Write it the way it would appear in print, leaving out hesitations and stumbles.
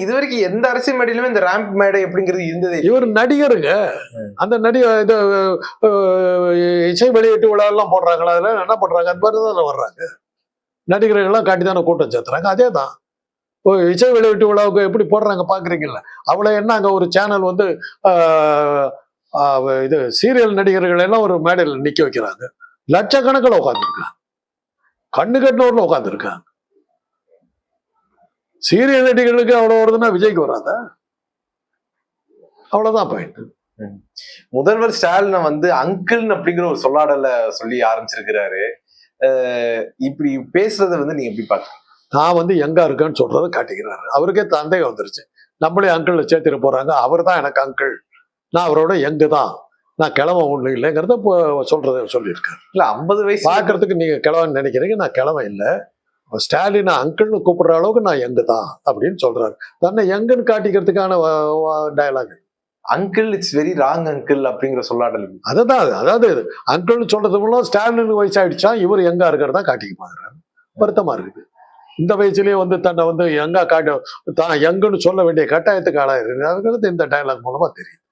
இது வரைக்கும் எந்த அரசியல் மேடையிலுமே இந்த ரேம்ப் மேடை அப்படிங்கிறது இருந்ததே. இவர் நடிகருங்க. அந்த நடிகர் இது இசை வெளியீட்டு விழா எல்லாம் போடுறாங்களா, அதுல என்ன பண்றாங்க, அந்த மாதிரி தானே வர்றாங்க. நடிகர்கள் எல்லாம் காட்டி தானே கூட்டம் சேர்த்துறாங்க. அதே தான் இசை வெளியீட்டு விழாவுக்கு எப்படி போடுறாங்க பாக்குறீங்கல்ல. அவ்வளோ என்ன அங்க ஒரு சேனல் வந்து இது சீரியல் நடிகர்கள் எல்லாம் ஒரு மேடையில் நிக்க வைக்கிறாங்க. லட்சக்கணக்கில் உட்காந்துருக்காங்க, கண்ணு கட்டினூர்ல உட்காந்துருக்காங்க. சீரியல் நடிகர்களுக்கு அவ்வளவு வருதுன்னா விஜய்க்கு வராத. அவ்வளவுதான் பாயிண்ட். முதல்வர் ஸ்டாலின் வந்து அங்கிள் அப்படிங்கிற ஒரு சொல்லாடல சொல்லி ஆரம்பிச்சிருக்கிறாரு. இப்படி பேசுறத வந்து நீங்க எப்படி பாக்க? நான் வந்து எங்க இருக்கேன்னு சொல்றதை காட்டிக்கிறாரு. அவருக்கே சந்தேகம் வந்துருச்சு, நம்மளே அங்கிள் சேர்த்துட்டு போறாங்க, அவர் தான் எனக்கு அங்கிள், நான் அவரோட எங்கு தான், நான் கிழமை ஒண்ணு இல்லைங்கிறத சொல்றத சொல்லியிருக்காரு. இல்ல 50 வயசு பாக்குறதுக்கு நீங்க கிழவன் நினைக்கிறீங்க, நான் கிழமை இல்லை. ஸ்டாலின் அங்கிள்னு கூப்பிடுற அளவுக்கு நான் எங்கு தான் அப்படின்னு சொல்றாரு. தன்னை எங்குன்னு காட்டிக்கிறதுக்கான dialogue. Uncle it's very wrong uncle அப்படிங்கிற சொல்லாடல். அதுதான், அதாவது அங்கிள்னு சொல்றது மூலம் ஸ்டாலினுக்கு வயசாயிடுச்சா, இவர் எங்க இருக்கிறதா காட்டிக்க பாக்குறாரு. வருத்தமா இருக்குது. இந்த வயசுலயே வந்து தன்னை வந்து எங்க காட்ட தான் எங்குன்னு சொல்ல வேண்டிய கட்டாயத்துக்கு ஆளாயிருக்கு. இந்த டயலாக் மூலமா தெரியும்.